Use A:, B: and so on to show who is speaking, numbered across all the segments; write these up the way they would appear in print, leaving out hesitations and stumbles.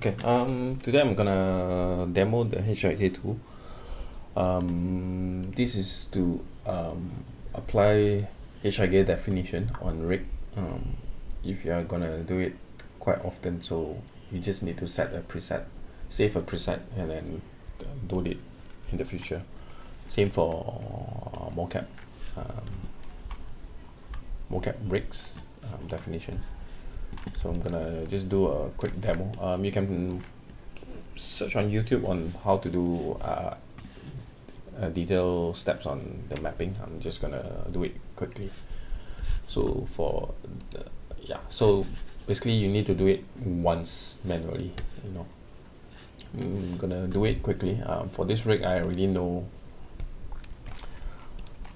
A: Okay, today I'm gonna demo the HIK tool. This is to apply HIK definition on rig. If you are gonna do it quite often, so you just need to set a preset, save a preset, and then do it in the future. Same for mocap, mocap rigs definition. So I'm gonna just do a quick demo. You can search on YouTube on how to do detailed steps on the mapping. I'm just gonna do it quickly. So so basically you need to do it once manually. I'm gonna do it quickly. For this rig, I already know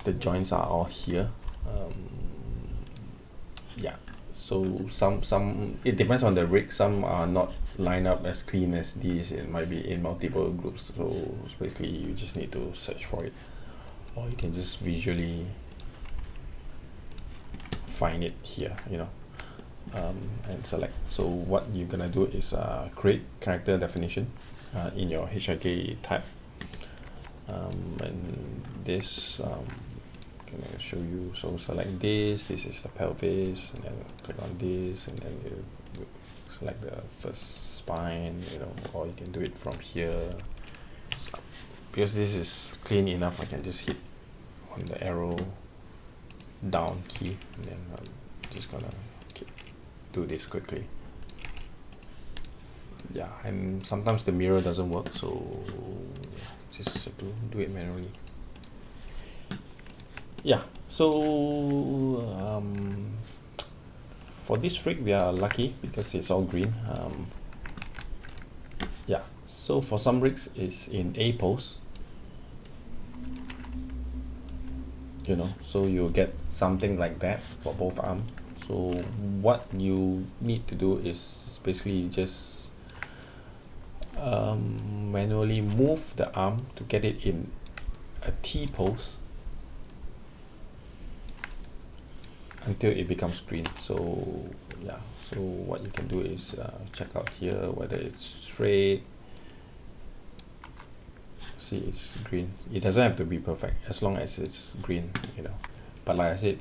A: the joints are all here. So some it depends on the rig. Some are not lined up as clean as these. It might be in multiple groups, so basically you just need to search for it, or you can just visually find it here, and select. So what you're gonna do is create character definition in your HIK tab, and this can I show you. So select this is the pelvis, and then click on this, and then you select the first spine, or you can do it from here. So, because this is clean enough, I can just hit on the arrow down key, and then I'm just gonna do this quickly. And sometimes the mirror doesn't work, so just have to do it manually. So for this rig we are lucky because it's all green. So for some rigs it's in A pose, so you'll get something like that for both arms. So what you need to do is basically just manually move the arm to get it in a T pose until it becomes green. So what you can do is check out here whether it's straight. See, it's green. It doesn't have to be perfect as long as it's green, but like I said,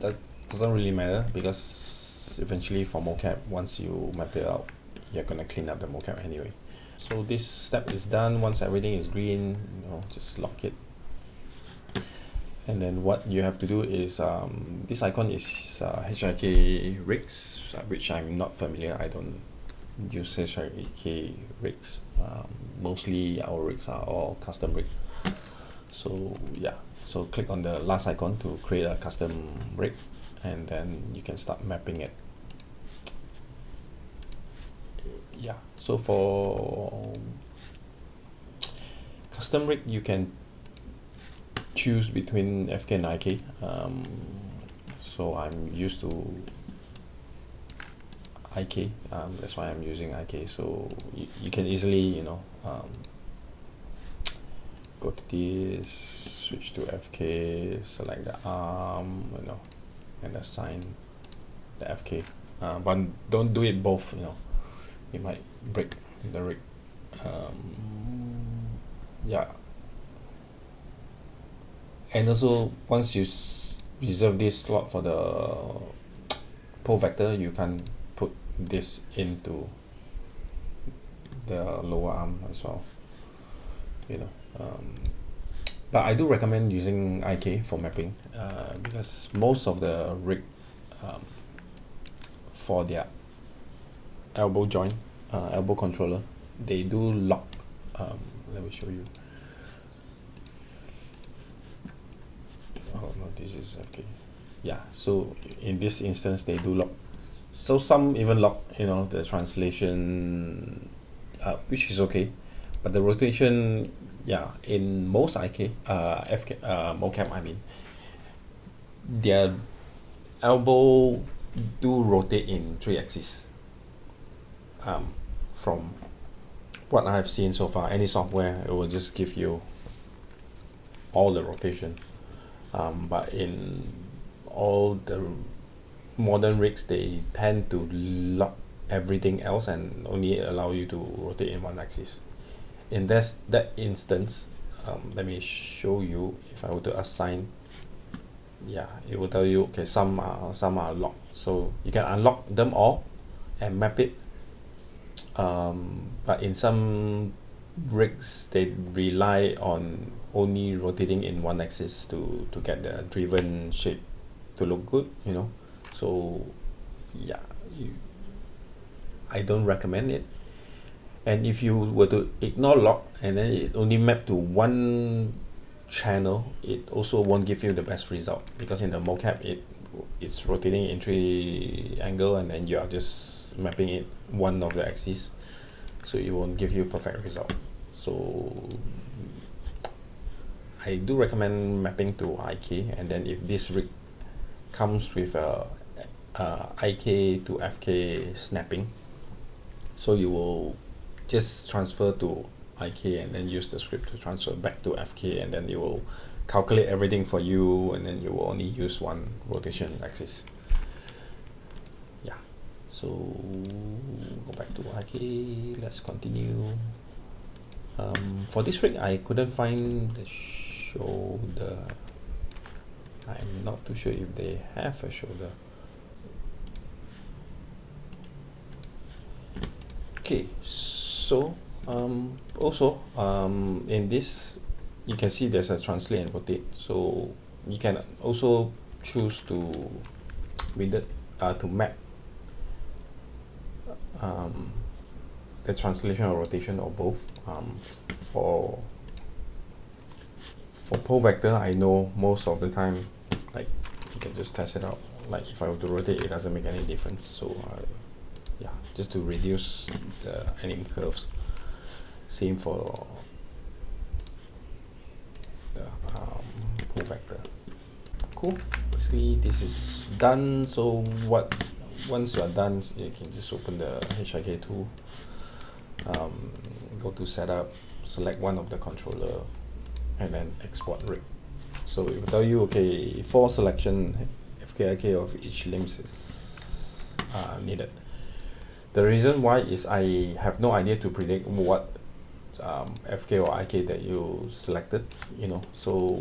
A: that doesn't really matter, because eventually for mocap, once you map it out, you're gonna clean up the mocap anyway. So this step is done. Once everything is green, just lock it. And then what you have to do is this icon is HIK rigs, which I'm not familiar. I don't use HIK rigs. Mostly our rigs are all custom rigs. So click on the last icon to create a custom rig, and then you can start mapping it. So for custom rig, you can choose between FK and IK. So I'm used to IK, that's why I'm using IK. So you can easily go to this, switch to FK, select the arm, and assign the FK, but don't do it both. You might break the rig. And also, once you reserve this slot for the pole vector, you can put this into the lower arm as well, but I do recommend using IK for mapping, because most of the rig, for their elbow joint, elbow controller, they do lock. Let me show you. Oh no, this is okay. So in this instance they do lock. So some even lock the translation, which is okay, but the rotation, in most IK FK mocap, I mean, their elbow do rotate in 3 axes. From what I have seen so far, any software, it will just give you all the rotation, but in all the modern rigs, they tend to lock everything else and only allow you to rotate in one axis. In that instance, let me show you. If I were to assign, yeah, it will tell you, okay, some are locked, so you can unlock them all and map it. But in some rigs, they rely on only rotating in one axis to get the driven shape to look good, you know. So yeah, I don't recommend it. And if you were to ignore lock and then it only map to one channel, it also won't give you the best result, because in the mocap it's rotating in 3 angle and then you are just mapping it one of the axis, so it won't give you perfect result. So I do recommend mapping to HIK, and then if this rig comes with a HIK to FK snapping, so you will just transfer to HIK and then use the script to transfer back to FK, and then it will calculate everything for you, and then you will only use one rotation axis. Yeah, so go back to HIK, let's continue. For this rig, I couldn't find the shoulder. I'm not too sure if they have a shoulder. Okay, so also in this you can see there's a translate and rotate, so you can also choose to with it to map the translation or rotation or both. For pole vector, I know most of the time, like, you can just test it out. Like if I were to rotate, it doesn't make any difference. So yeah, just to reduce the anim curves. Same for the pole vector. Cool. Basically, this is done. So once you are done, you can just open the HIK tool. Go to setup, select one of the controller, and then export rig. So it will tell you, okay, for selection, FKIK of each limbs is needed. The reason why is I have no idea to predict what FK or IK that you selected, you know, so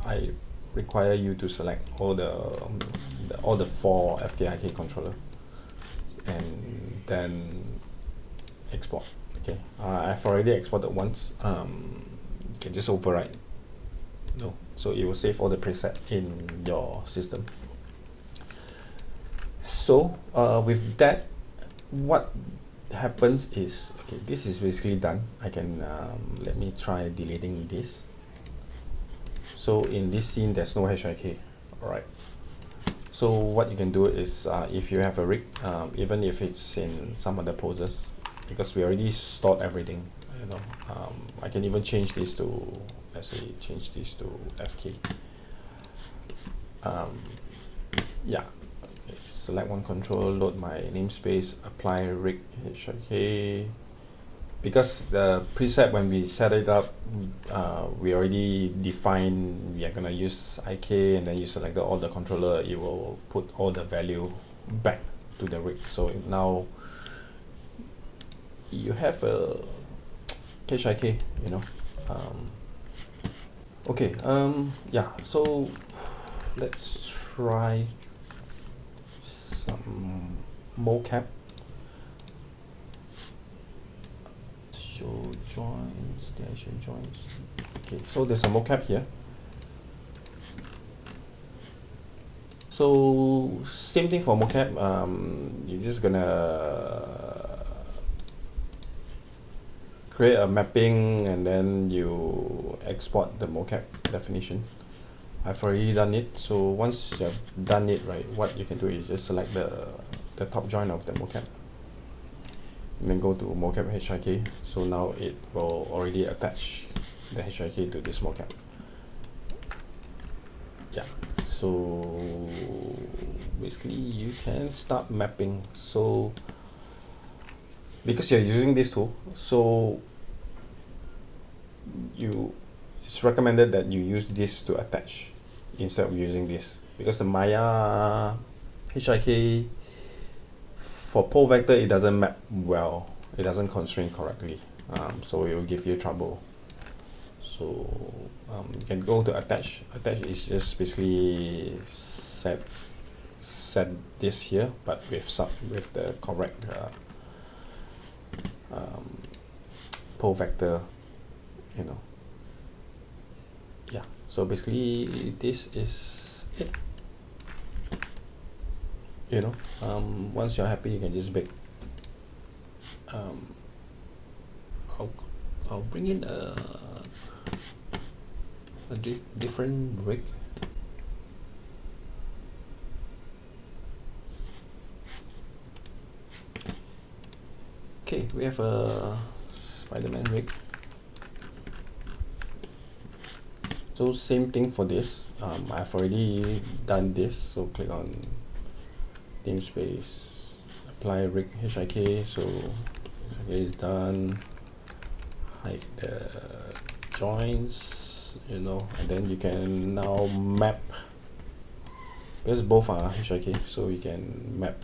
A: I require you to select all the 4 FK/IK controller and then export. Okay, I've already exported once. You can just override. No, so it will save all the preset in your system. So with that, what happens is, okay, this is basically done. I can let me try deleting this. So in this scene, there's no HIK. All right. So what you can do is, if you have a rig, even if it's in some other poses, because we already stored everything, you know, I can even change this to, let's say, change this to FK. Yeah. Okay. Select one control, load my namespace, apply rig HIK. Because the preset, when we set it up, we already define we are gonna use IK, and then you select all the controller, it will put all the value back to the rig. So now you have a HIK, you know. Okay, yeah, so let's try some mocap. Show joints, station joints. Okay, so there's a mocap here. So same thing for mocap. You're just gonna create a mapping and then you export the mocap definition. I've already done it. So once you've done it, right, what you can do is just select the top joint of the mocap, and then go to mocap HIK. So now it will already attach the HIK to this mocap. Yeah, so basically you can start mapping. So because you're using this tool, so it's recommended that you use this to attach instead of using this, because the Maya HIK for pole vector, it doesn't map well. It doesn't constrain correctly. So it will give you trouble. So you can go to attach. Attach is just basically set this here, but with the correct pole vector, you know. Yeah. So basically, this is it. You know, once you're happy, you can just bake. I'll bring in a different rig. Okay, we have a Spider-Man rig. So same thing for this. I've already done this. So click on namespace, apply rig HIK. So HIK is done. Hide the joints, you know, and then you can now map, because both are HIK, so you can map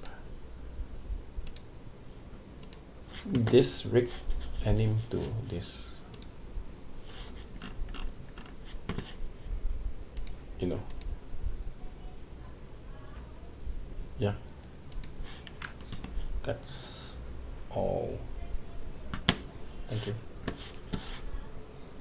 A: this rig anim to this, you know. Yeah, that's all. Thank you.